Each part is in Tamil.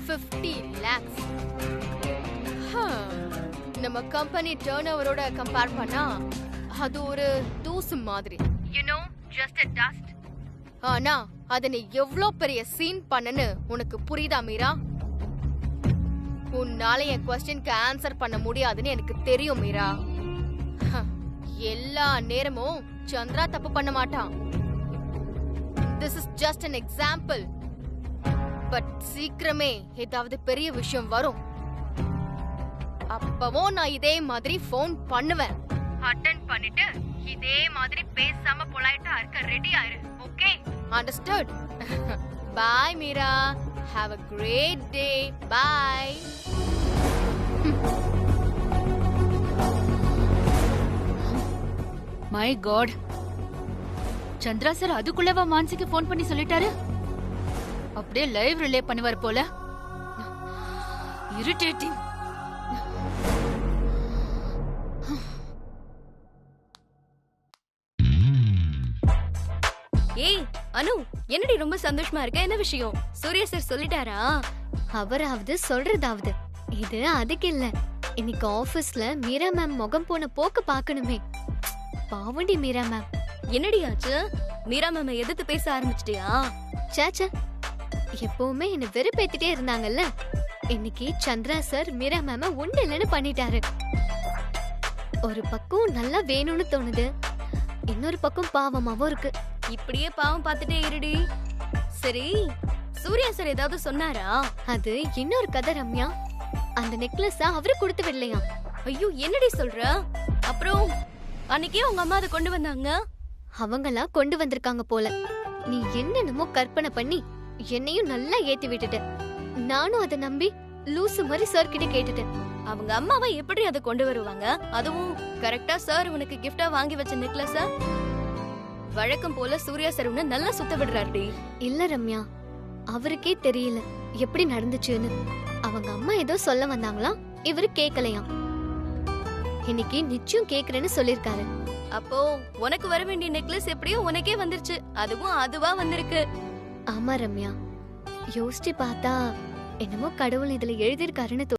50 lakhs. நம்ம கம்பெனி டர்ன் ஓவரோட கம்பேர் பண்ணா அது ஒரு தூசு மாதிரி. You know, just a dust. ஆனா அத நீ எவ்ளோ பெரிய சீன் பண்ணனு உனக்கு புரியுதா மீரா? உன்னால என் क्वेश्चनக்கு ஆன்சர் பண்ண முடியாதுன்னு எனக்கு தெரியும் மீரா. எல்லா நேரமும் சந்திரா தப்பு பண்ண மாட்டான். This is just an example. But சீக்கிரமே ஏதாவது பெரிய விஷயம் வரும். அப்பவும் நான் இதே மாதிரி ஃபோன் பண்ணுவேன். அட்டெண்ட் பண்ணிட்டு இதே மாதிரி பேசாம பொலைட்டா இருக்க ரெடி ஆயிரு. Okay? Understood? Bye Meera. Have a great day. Bye. My God. Chandra sir அதுக்குள்ளவா மான்சிக்கு ஃபோன் பண்ணி சொல்லிட்டாரு? அப்படியே லைவ் ரிலே பண்ணுவார் போல. இரிட்டேட்டிங். ஏய் அனு, என்னடி ரொம்ப சந்தோஷமா இருக்க? என்ன விஷயம்? சூர்யா சார் சொல்லிட்டாரா? அவராவது சொல்றதாவது. இது அதுக்கு இல்ல. இன்னைக்கு ஆபீஸ்ல மீரா மேம் முகம் போன போக்கு பாக்கணுமே. பாவண்டி மீரா மேம். என்னடி ஆச்சு? மீரா மேம் எதிர்த்து பேச ஆரம்பிச்சிட்டியா? சேச்சா, எப்பவுமே என்ன வெறுப்பேத்திட்டே இருந்தாங்கல்ல. இன்னைக்கு சந்திரா சார் மீரா மேம ஒண்ணு இல்லைன்னு பண்ணிட்டாரு. ஒரு பக்கம் நல்லா வேணும்னு தோணுது, இன்னொரு பக்கம் பாவமாவும் இருக்கு. இப்படியே பாவம் பார்த்துட்டே இருடி. சரி, சூர்யா சார் ஏதாவது சொன்னாரா? அது இன்னொரு கதை ரம்யா. அந்த நெக்லஸ் அவரு கொடுத்து விடலையா? ஐயோ, என்னடி சொல்ற? அப்புறம் அன்னைக்கே உங்க அம்மா அதை கொண்டு வந்தாங்க. அவங்களா கொண்டு வந்திருக்காங்க போல. நீ என்னென்னமோ கற்பனை பண்ணி என்னையும் நல்லா ஏத்தி விட்டுட்ட. நானும் அதை நம்பி லூசு மாதிரி சார் கிட்ட கேட்டுட்டேன். அவங்க அம்மாவை எப்படி அதை கொண்டு வருவாங்க? அதுவும் கரெக்டா சார் உனக்கு கிஃப்டா வாங்கி வச்ச நெக்லஸ வழக்கம் போல சூர்யா சார் உன்னை நல்லா சுத்த விடுறாருடி. இல்ல ரம்யா, அவருக்கே தெரியல எப்படி நடந்துச்சுன்னு. அவங்க அம்மா ஏதோ சொல்ல வந்தாங்களாம், இவரு கேக்கலையாம். இன்னைக்கு நிச்சயம் கேக்குறேன்னு சொல்லிருக்காரு. அப்போ உனக்கு வர வேண்டிய நெக்லஸ் எப்படியோ உனக்கே வந்துருச்சு. அதுவும் அதுவா வந்திருக்கு. ஆமா ரம்யா, யோசிச்சு பார்த்தா என்னமோ கடவுள் இதுல எழுதிருக்காருன்னு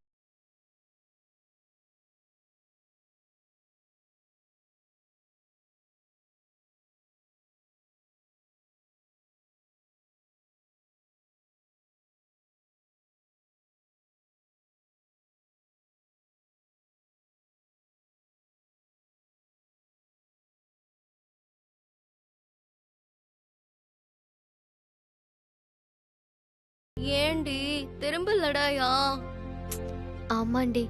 ஏண்டி திரும்ப லடாயா? ஆமாண்டி,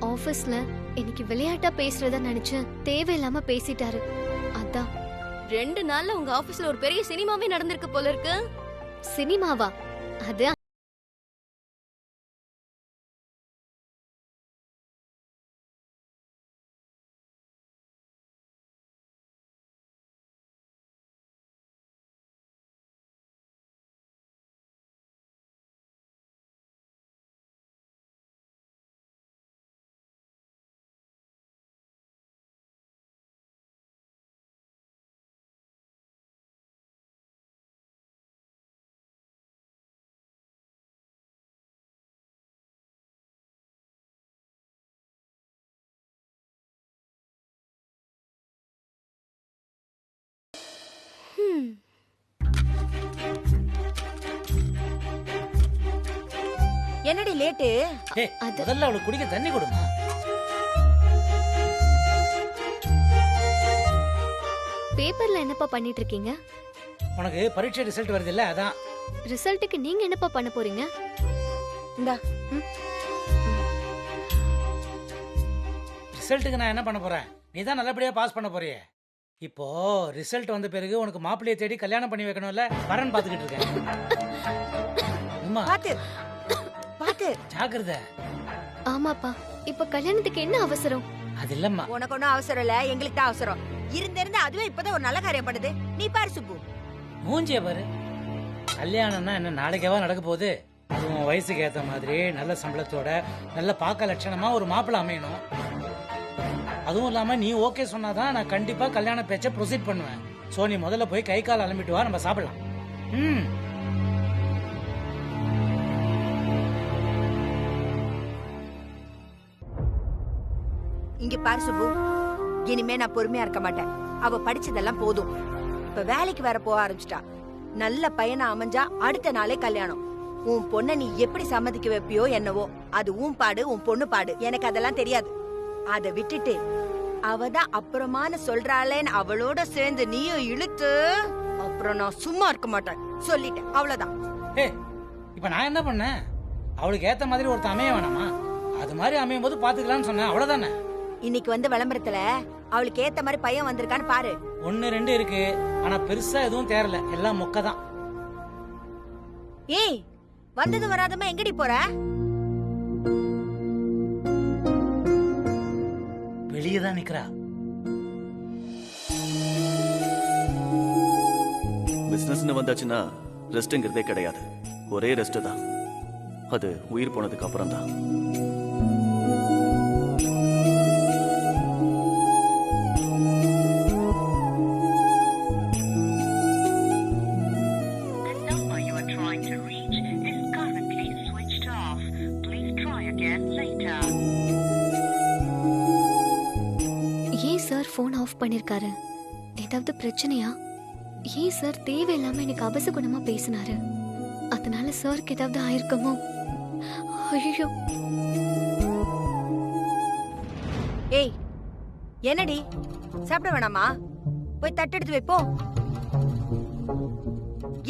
ஆபீஸ்ல இன்னைக்கு விளையாட்டா பேசுறதா நினைச்சு தேவையில்லாம பேசிட்டாரு. அதான் 2 நாள்ல உங்க ஆபீஸ்ல ஒரு பெரிய சினிமாவே நடந்திருக்கு போல இருக்கு. சினிமாவா? அது என்னடி லேட்டு? முதல்ல அவளுக்கு குடிக்க தண்ணி கொடுமா. பேப்பர்ல என்னப்பா பண்ணிட்டு இருக்கீங்க? உனக்கு பரீட்சை ரிசல்ட் வருது இல்ல, அதான். ரிசல்ட்டுக்கு நீங்க என்னப்பா பண்ண போறீங்க? இந்தா. ரிசல்ட்டுக்கு நான் என்ன பண்ண போறேன்? நீ தான் நல்லபடியா பாஸ் பண்ண போறியே. இப்போ ரிசல்ட் வந்த பிறகு உனக்கு மாப்பிள்ளையை தேடி கல்யாணம் பண்ணி வைக்கணும்ல, வரன் பாத்துக்கிட்டு இருக்கேன். பாத்து பாத்து ஜாக்கிரதை. ஆமாப்பா, இப்ப கல்யாணத்துக்கு என்ன அவசரம்? அது இல்லம்மா. உனக்கு ஒன்னும் அவசரம் இல்ல, எங்களுக்கு தான் அவசரம். இருந்திருந்து அதுவே இப்பதான் ஒரு நல்ல காரியம் பண்ணுது. நீ பாரு சுப்பு, மூஞ்சிய பாரு. கல்யாணம்னா என்ன நாளைக்கேவா நடக்க போகுது? அதுவும் வயசுக்கு ஏத்த மாதிரி நல்ல சம்பளத்தோட நல்ல பாக்க லட்சணமா ஒரு மாப்பிள்ளை அமையணும். அதுவும் இல்லாம நீ ஓகே சொன்னாதான் நான் கண்டிப்பா கல்யாண பேச்ச ப்ரொசீட் பண்ணுவேன். சோ நீ முதல்ல போய் கை கால் அலம்பிட்டு வா, நம்ம சாப்பிடலாம். இங்க பாரு சுப்பு, இனிமே நான் பொறுமையா இருக்க மாட்டேன். அவ படிச்சதெல்லாம் போதும். இப்ப வேலைக்கு வேற போக ஆரம்பிச்சிட்டா. நல்ல பையனா அமைஞ்சா அடுத்த நாளே கல்யாணம். உன் பொண்ண நீ எப்படி சம்மதிக்க வைப்பியோ என்னவோ, அது உன் பாடு, உன் பொண்ணு பாடு. எனக்கு அதெல்லாம் தெரியாது. அத விட்டுட்டு அவதான் அப்புறமான சொல்றாளேன்னு அவளோட சேர்ந்து நீயும் இழுத்து, அப்புறம் நான் சும்மா இருக்க மாட்டேன் சொல்லிட்டேன். அவ்வளவுதான். இப்ப நான் என்ன பண்ணேன்? அவளுக்கு ஏத்த மாதிரி ஒருத்தன் அமைய வேணாமா? அது மாதிரி அமையும் போது பாத்துக்கலாம்னு சொன்னேன், அவ்வளவுதானே. இன்னைக்கு வந்து விளம்பரத்துல அவளுக்கு ஏத்த மாதிரி பையன் வந்திருக்கான்னு பாரு. 1 2 இருக்கு, ஆனா பெருசா எதுவும் தேரல, எல்லாம் மொக்கதான். ஏய், வந்தது வராதமா எங்கடி போற? வெளியதான் நிக்கிறா. பிசினஸ்னு வந்தாச்சுன்னா ரெஸ்ட்ங்கிறதே கிடையாது. ஒரே ரெஸ்ட் தான், அது உயிர் போனதுக்கு அப்புறம் தான். ஏன் சார் போன் ஆஃப் பண்ணிருக்காரு? ஏதாவது பிரச்சனையா? ஏன் சார் தேவையில்லாம எனக்கு அபசகுணமா பேசினாரு? அதனால சாருக்கு ஏதாவது ஆயிருக்குமோ? ஐயோ. ஏய், என்னடி சாப்பிட வேணாமா? போய் தட்டு எடுத்து வைப்போ.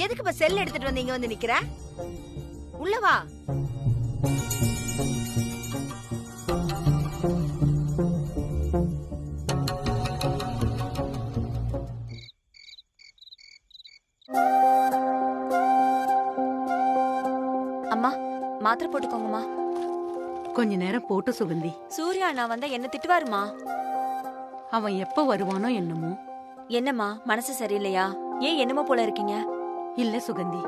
எதுக்கு இப்ப செல் எடுத்துட்டு வந்து இங்க வந்து நிக்கிற? உள்ள வா. அம்மா, மாத்திரை போட்டுக்கோங்கம்மா. கொஞ்ச நேரம் போட்டு சுகந்தி. சூர்யா நான் வந்தா என்ன திட்டுவாருமா? அவன் எப்ப வருவானோ என்னமோ. என்னம்மா, மனசு சரியில்லையா? ஏன் என்னமோ போல இருக்கீங்க? இல்ல சுகந்தி,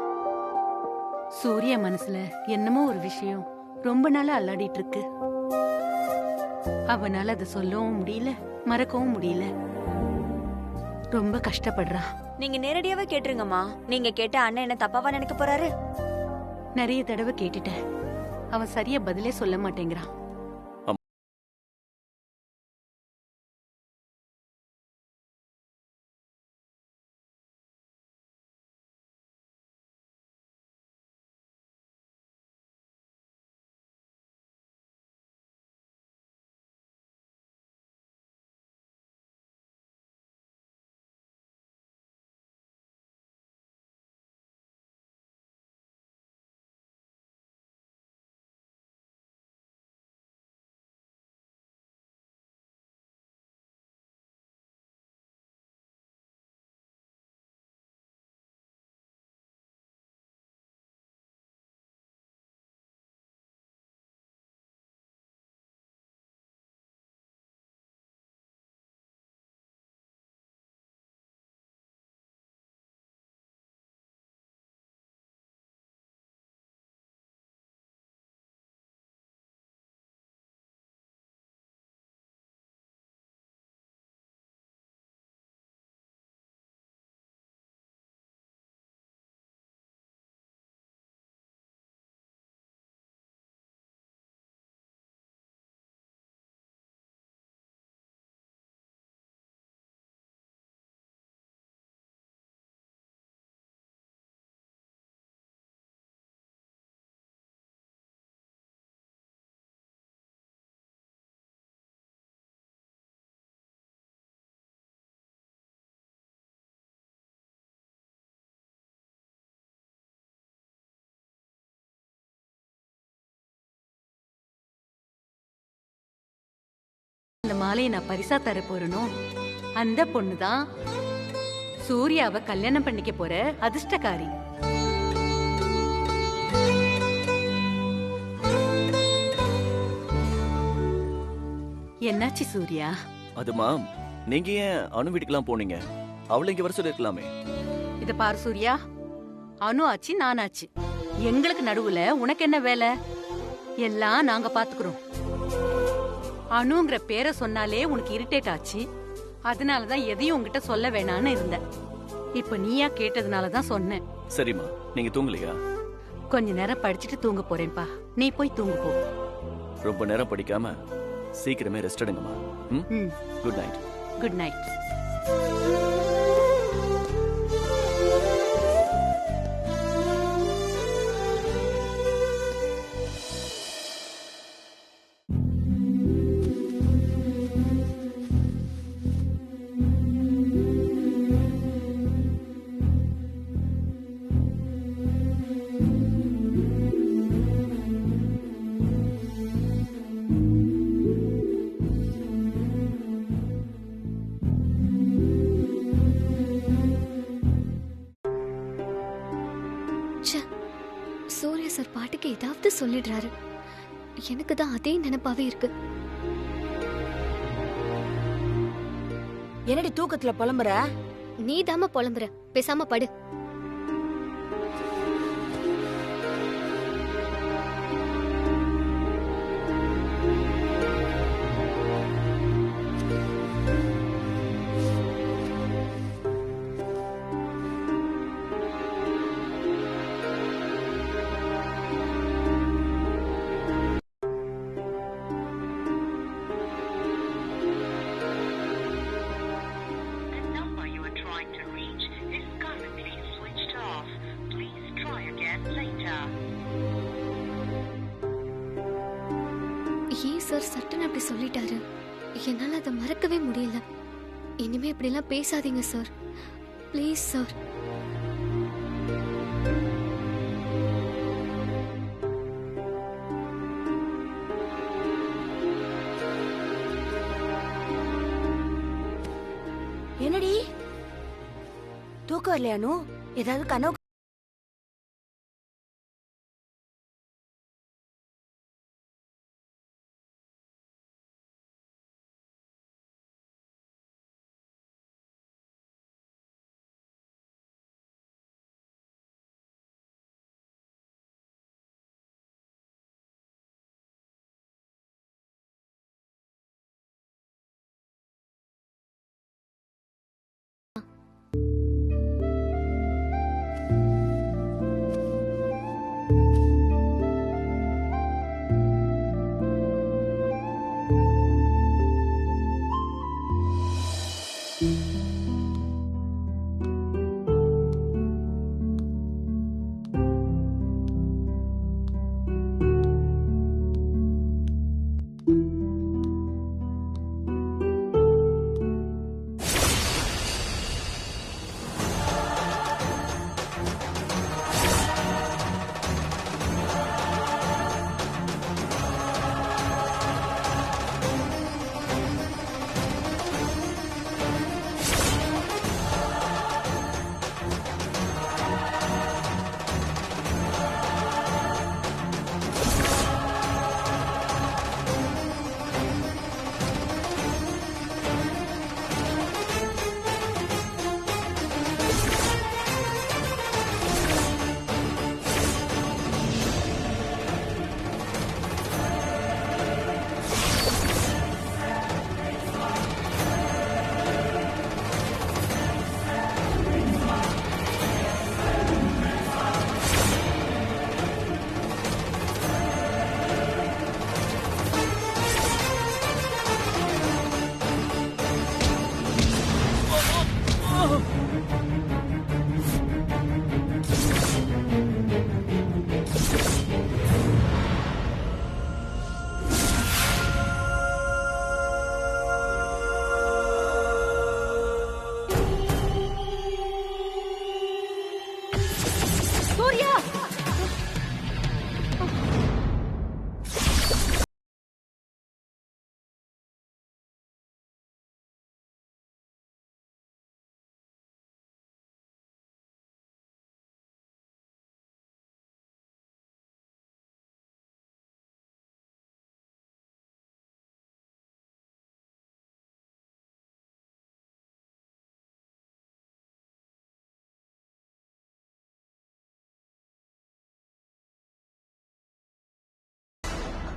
சூர்யா மனசுல என்னமோ ஒரு விஷயம் ரொம்ப நாளா அல்லாடிட்டு இருக்கு. அவனால அதை சொல்லவும் முடியல, மறக்கவும் முடியல. ரொம்ப கஷ்டப்படுறா. நீங்க நேரடியாவே கேட்டுருங்கம்மா. நீங்க கேட்ட அண்ணன் என்ன தப்பாவா நினைக்க போறாரு? நிறைய தடவை கேட்டுட்டேன், அவன் சரியா பதிலே சொல்ல மாட்டேங்கிறான். இந்த மாலையை நான் பரிசா தர போறனோ அந்த பொண்ணுதான் சூர்யாவை கல்யாணம் பண்ணிக்க போற அதிர்ஷ்டக்காரி. என்னாச்சு சூர்யா? அதுமா, நீங்க ஏன் அனு வீட்டுக்கெல்லாம் போனீங்க? அவளை இங்க வர சொல்லி இருக்கலாமே. இத பாரு சூர்யா, அனு ஆச்சு நானாச்சு, எங்களுக்கு நடுவுல உனக்கு என்ன வேலை? எல்லாம் நாங்க பாத்துக்கிறோம். அனுங்கிற பேரை சொன்னாலே உனக்கு இரிட்டேட் ஆச்சு, அதனாலதான் எதையும் உங்ககிட்ட சொல்ல வேணான்னு இருந்த. இப்ப நீயா கேட்டதுனாலதான் சொன்னேன். சரிம்மா, நீங்க தூங்கலையா? கொஞ்ச நேரம் படிச்சுட்டு தூங்க போறேன்பா, நீ போய் தூங்கு போ. ரொம்ப நேரம் படிக்காம சீக்கிரமே ரெஸ்ட் எடுங்கம்மா. ம். Good night. Good night. Suriya sir பாட்டுக்கு ஏதாவது சொல்லிடுறாரு. எனக்கு தான் அதே நினைப்பாவே இருக்கு. என்னடி தூக்கத்துல புலம்புற? நீ தாம புலம்புற, பேசாம படு. ஏன் சார் சட்டுன்னு அப்படி சொல்லிட்டாரு? என்னால அதை மறக்கவே முடியல. இனிமே இப்படிலாம் பேசாதீங்க சார், ப்ளீஸ் சார். என்னடி தூக்கம் வரலையானு? ஏதாவது கனவு?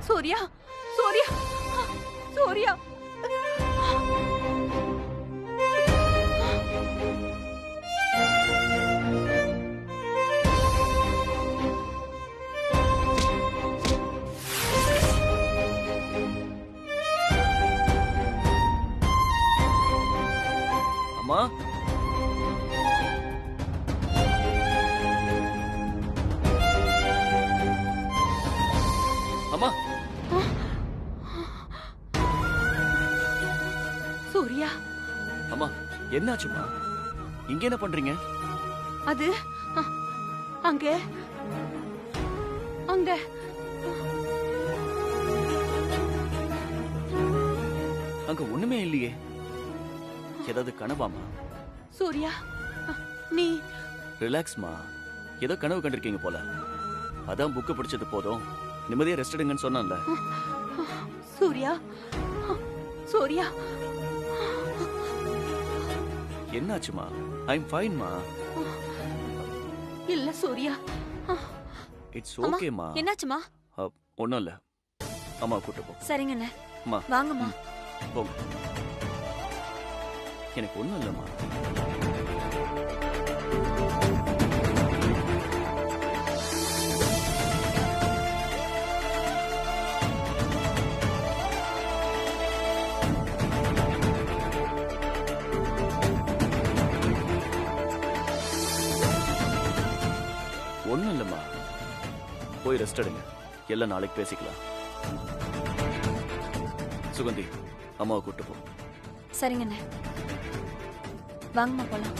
சூர்யா, சூர்யா, சூர்யா. அம்மா சூர்யா, அம்மா என்னாச்சுமா? இங்க என்ன பண்றீங்க? அது அங்க அங்க அங்க ஒண்ணுமே இல்லையே. ஏதாவது கனவாமா? சூர்யா, நீ ரிலாக்ஸ்மா. ஏதோ கனவு கண்டிருக்கீங்க போல. அதான் புக்கு பிடிச்சது போதும், நிம்மதியா ரெஸ்ட் எடுங்கன்னு சொன்னான்ல. சூர்யா, சூர்யா, என்னாச்சுமா? ஐ அம் ஃபைன்மா. இல்ல சூர்யா. இட்ஸ் ஓகேமா. என்னாச்சுமா? ஒண்ணும் இல்ல. அம்மா கூட்டு போ. சரிங்கண்ணே. அம்மா வாங்கம்மா. போங்க. எனக்கு ஒண்ணும் இல்லம்மா. ஒண்ணும் இல்லம்மா. போய் ரெஸ்ட் எடுங்க. எல்லாம் நாளைக்கு பேசிக்கலாம். சுகந்தி, அம்மாவை கூட்டு போ. சரிங்கண்ணே. வாங்கம்மா போலாம்.